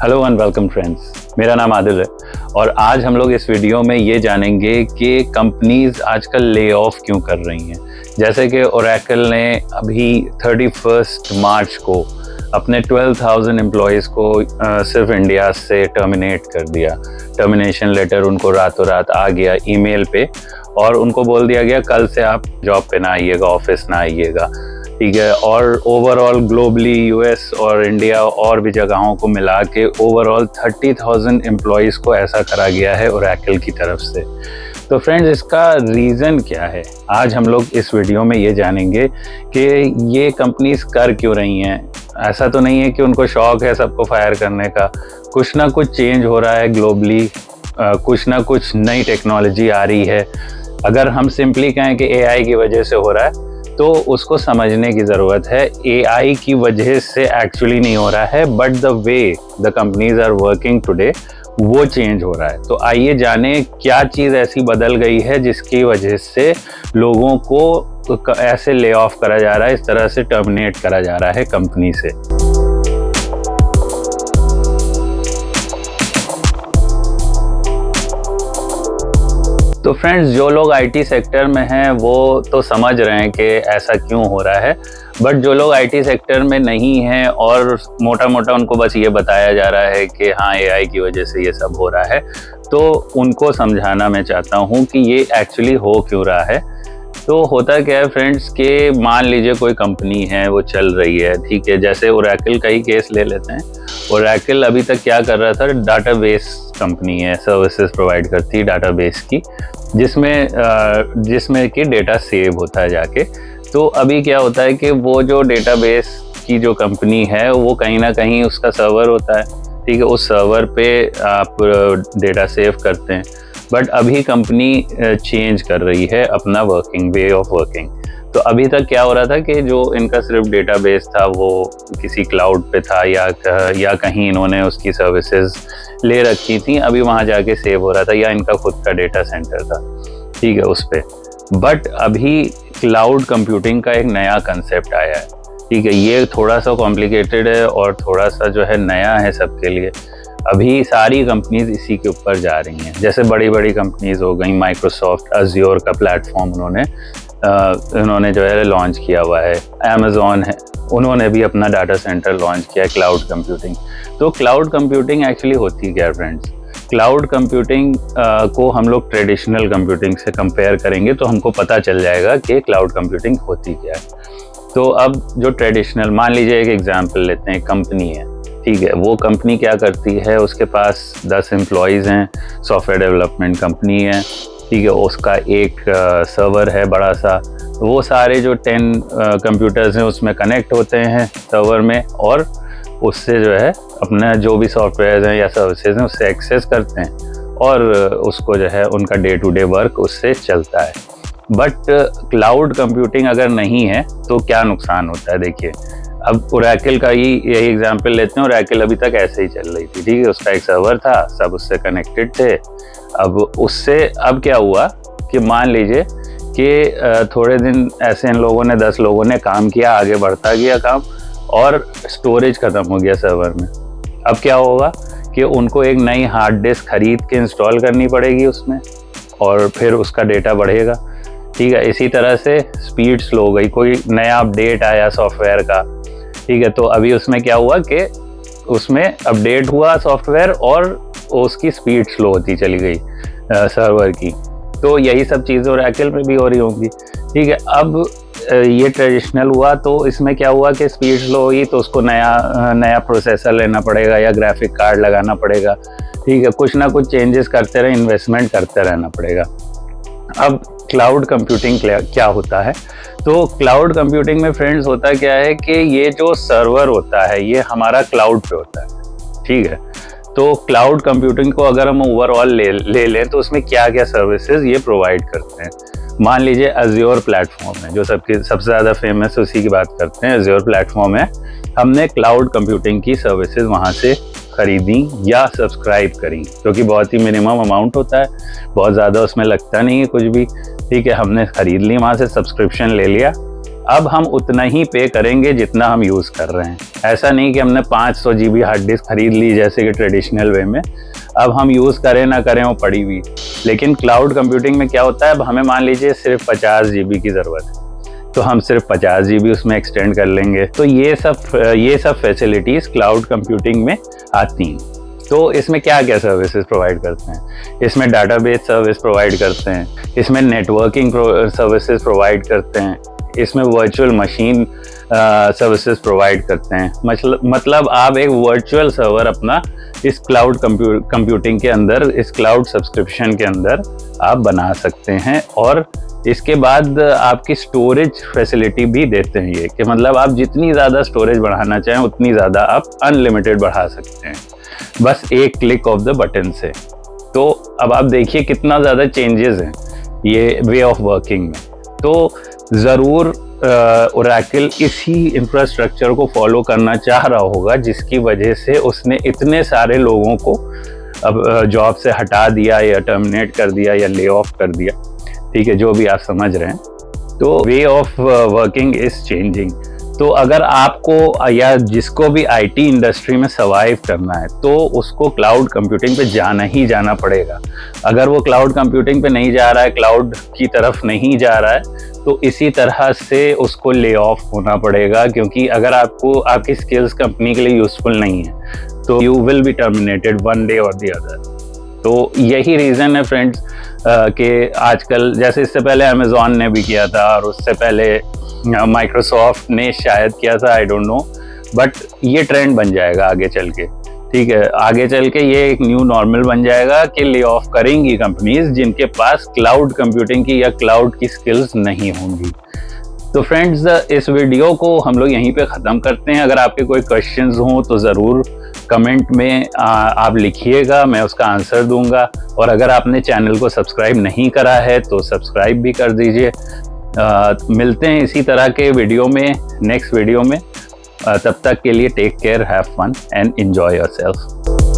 Hello and welcome friends, मेरा नाम आदिल है और आज हम लोग इस वीडियो में ये जानेंगे कि कंपनीज आजकल ले ऑफ क्यों कर रही हैं। जैसे कि ओरेकल ने अभी 31 मार्च को अपने 12,000 एम्प्लॉयज़ को सिर्फ इंडिया से टर्मिनेट कर दिया। टर्मिनेशन लेटर उनको रातों रात आ गया ईमेल पे और उनको बोल दिया गया कल से आप जॉब पे ना आइएगा, ऑफिस ना आइएगा, ठीक है। और ओवरऑल ग्लोबली यूएस और इंडिया और भी जगहों को मिला के ओवरऑल 30,000 एम्प्लॉयज़ को ऐसा करा गया है ओरेकल की तरफ से। तो फ्रेंड्स, इसका रीज़न क्या है, आज हम लोग इस वीडियो में ये जानेंगे कि ये कंपनीज कर क्यों रही हैं। ऐसा तो नहीं है कि उनको शौक है सबको फायर करने का, कुछ ना कुछ चेंज हो रहा है ग्लोबली, कुछ ना कुछ नई टेक्नोलॉजी आ रही है। अगर हम सिंपली कहें कि एआई की वजह से हो रहा है तो उसको समझने की ज़रूरत है। एआई की वजह से एक्चुअली नहीं हो रहा है, but the way the companies are working today वो चेंज हो रहा है। तो आइए जाने क्या चीज़ ऐसी बदल गई है जिसकी वजह से लोगों को ऐसे ले ऑफ करा जा रहा है, इस तरह से टर्मिनेट करा जा रहा है कंपनी से। तो फ्रेंड्स, जो लोग आईटी सेक्टर में हैं वो तो समझ रहे हैं कि ऐसा क्यों हो रहा है, बट जो लोग आईटी सेक्टर में नहीं हैं और मोटा मोटा उनको बस ये बताया जा रहा है कि हाँ एआई की वजह से ये सब हो रहा है, तो उनको समझाना मैं चाहता हूँ कि ये एक्चुअली हो क्यों रहा है। तो होता क्या है फ्रेंड्स कि मान लीजिए कोई कंपनी है वो चल रही है, ठीक है। जैसे ओरेकल का ही केस ले लेते हैं। ओरेकल अभी तक क्या कर रहा था, डाटाबेस कंपनी है, सर्विसेज प्रोवाइड करती है डाटाबेस की, जिसमें कि डेटा सेव होता है जाके। तो अभी क्या होता है कि वो जो डेटाबेस की जो कंपनी है वो कहीं ना कहीं उसका सर्वर होता है, ठीक है। उस सर्वर पे आप डेटा सेव करते हैं, बट अभी कंपनी चेंज कर रही है अपना वर्किंग वे ऑफ वर्किंग। तो अभी तक क्या हो रहा था कि जो इनका सिर्फ डेटाबेस था वो किसी क्लाउड पे था या कहीं इन्होंने उसकी सर्विसेज ले रखी थी, अभी वहाँ जाके सेव हो रहा था, या इनका खुद का डेटा सेंटर था, ठीक है, उस पर। बट अभी क्लाउड कंप्यूटिंग का एक नया कंसेप्ट आया है, ठीक है। ये थोड़ा सा कॉम्प्लिकेटेड है और थोड़ा सा जो है नया है सबके लिए। अभी सारी कंपनीज इसी के ऊपर जा रही हैं। जैसे बड़ी बड़ी कंपनीज हो गई, माइक्रोसॉफ्ट अज़्योर का प्लेटफॉर्म उन्होंने जो है लॉन्च किया हुआ है। अमेज़ॉन है, उन्होंने भी अपना डाटा सेंटर लॉन्च किया है, क्लाउड कंप्यूटिंग। तो क्लाउड कंप्यूटिंग एक्चुअली होती क्या है फ्रेंड्स? क्लाउड कंप्यूटिंग को हम लोग ट्रेडिशनल कंप्यूटिंग से कंपेयर करेंगे तो हमको पता चल जाएगा कि क्लाउड कंप्यूटिंग होती क्या है। तो अब जो ट्रेडिशनल, मान लीजिए एक एग्जांपल लेते हैं, कंपनी है, ठीक है। वो कंपनी क्या करती है, उसके पास 10 एम्प्लॉयज़ हैं, सॉफ्टवेयर डेवलपमेंट कंपनी है, ठीक है। उसका एक सर्वर है बड़ा सा, वो सारे जो 10 कंप्यूटर्स हैं उसमें कनेक्ट होते हैं सर्वर में, और उससे जो है अपना जो भी सॉफ्टवेयर हैं या सर्विसेज हैं उससे एक्सेस करते हैं और उसको जो है उनका डे टू डे वर्क उससे चलता है। बट क्लाउड कंप्यूटिंग अगर नहीं है तो क्या नुकसान होता है, देखिए। अब ओरेकल का यही एग्जांपल लेते हैं। ओरेकल अभी तक ऐसे ही चल रही थी, ठीक है। उसका एक सर्वर था, सब उससे कनेक्टेड थे। अब क्या हुआ कि मान लीजिए कि थोड़े दिन ऐसे इन लोगों ने 10 लोगों ने काम किया, आगे बढ़ता गया काम, और स्टोरेज ख़त्म हो गया सर्वर में। अब क्या होगा कि उनको एक नई हार्ड डिस्क खरीद के इंस्टॉल करनी पड़ेगी उसमें, और फिर उसका डेटा बढ़ेगा, ठीक है। इसी तरह से स्पीड स्लो हो गई, कोई नया अपडेट आया सॉफ्टवेयर का, ठीक है। तो अभी उसमें क्या हुआ कि उसमें अपडेट हुआ सॉफ्टवेयर और उसकी स्पीड स्लो होती चली गई सर्वर की। तो यही सब चीज़ें ओरेकल में भी हो रही होंगी, ठीक है। अब ये ट्रेडिशनल हुआ तो इसमें क्या हुआ कि स्पीड स्लो हुई तो उसको नया प्रोसेसर लेना पड़ेगा या ग्राफिक कार्ड लगाना पड़ेगा, ठीक है। कुछ ना कुछ चेंजेस करते रहे, इन्वेस्टमेंट करते रहना पड़ेगा। अब क्लाउड कंप्यूटिंग क्या होता है? तो क्लाउड कंप्यूटिंग में फ्रेंड्स होता क्या है कि ये जो सर्वर होता है ये हमारा क्लाउड पे होता है, ठीक है। तो क्लाउड कंप्यूटिंग को अगर हम ओवरऑल ले लें तो उसमें क्या क्या सर्विसेज ये प्रोवाइड करते हैं। मान लीजिए अज़्योर प्लेटफॉर्म है, जो सबसे ज़्यादा फेमस है, उसी की बात करते हैं। अज़्योर प्लेटफॉर्म है, हमने क्लाउड कंप्यूटिंग की सर्विसेज वहाँ से खरीदी या सब्सक्राइब करी, क्योंकि बहुत ही मिनिमम अमाउंट होता है, बहुत ज़्यादा उसमें लगता नहीं है कुछ भी, ठीक है। हमने ख़रीद ली, वहाँ से सब्सक्रिप्शन ले लिया। अब हम उतना ही पे करेंगे जितना हम यूज़ कर रहे हैं। ऐसा नहीं कि हमने 500 GB हार्ड डिस्क खरीद ली जैसे कि ट्रेडिशनल वे में, अब हम यूज़ करें ना करें वो पड़ी हुई। लेकिन क्लाउड कंप्यूटिंग में क्या होता है, अब हमें मान लीजिए सिर्फ 50 GB की ज़रूरत है, तो हम सिर्फ 50 GB उसमें एक्सटेंड कर लेंगे। तो ये सब फैसिलिटीज़ क्लाउड कंप्यूटिंग में आती हैं। तो इसमें क्या क्या सर्विसेज प्रोवाइड करते हैं, इसमें डाटाबेस सर्विस प्रोवाइड करते हैं, इसमें नेटवर्किंग सर्विसेज प्रोवाइड करते हैं, इसमें वर्चुअल मशीन सर्विसेज प्रोवाइड करते हैं। मतलब आप एक वर्चुअल सर्वर अपना इस क्लाउड कंप्यूटिंग के अंदर, इस क्लाउड सब्सक्रिप्शन के अंदर आप बना सकते हैं। और इसके बाद आपकी स्टोरेज फैसिलिटी भी देते हैं ये, कि मतलब आप जितनी ज़्यादा स्टोरेज बढ़ाना चाहें उतनी ज़्यादा आप अनलिमिटेड बढ़ा सकते हैं, बस एक क्लिक ऑफ द बटन से। तो अब आप देखिए कितना ज़्यादा चेंजेस हैं ये वे ऑफ वर्किंग में। तो ज़रूर ओरेकल इसी इंफ्रास्ट्रक्चर को फॉलो करना चाह रहा होगा, जिसकी वजह से उसने इतने सारे लोगों को अब जॉब से हटा दिया या टर्मिनेट कर दिया या ले ऑफ कर दिया, ठीक है, जो भी आप समझ रहे हैं। तो way of working is changing. तो अगर आपको या जिसको भी आईटी इंडस्ट्री में सर्वाइव करना है तो उसको क्लाउड कंप्यूटिंग पे जाना ही जाना पड़ेगा। अगर वो क्लाउड कंप्यूटिंग पे नहीं जा रहा है, क्लाउड की तरफ नहीं जा रहा है, तो इसी तरह से उसको ले ऑफ होना पड़ेगा, क्योंकि अगर आपकी स्किल्स कंपनी के लिए यूजफुल नहीं है तो you will be terminated one day और द अदर। तो यही रीज़न है फ्रेंड्स कि आजकल, जैसे इससे पहले अमेज़ॉन ने भी किया था और उससे पहले माइक्रोसॉफ्ट ने शायद किया था, आई डोंट नो, बट ये ट्रेंड बन जाएगा आगे चल के, ठीक है। आगे चल के ये एक न्यू नॉर्मल बन जाएगा कि ले ऑफ करेंगी कंपनीज जिनके पास क्लाउड कंप्यूटिंग की या क्लाउड की स्किल्स नहीं होंगी। तो फ्रेंड्स, इस वीडियो को हम लोग यहीं पे ख़त्म करते हैं। अगर आपके कोई क्वेश्चंस हों तो ज़रूर कमेंट में आप लिखिएगा, मैं उसका आंसर दूंगा। और अगर आपने चैनल को सब्सक्राइब नहीं करा है तो सब्सक्राइब भी कर दीजिए। मिलते हैं इसी तरह के वीडियो में नेक्स्ट वीडियो में। तब तक के लिए take care, have fun and enjoy yourself.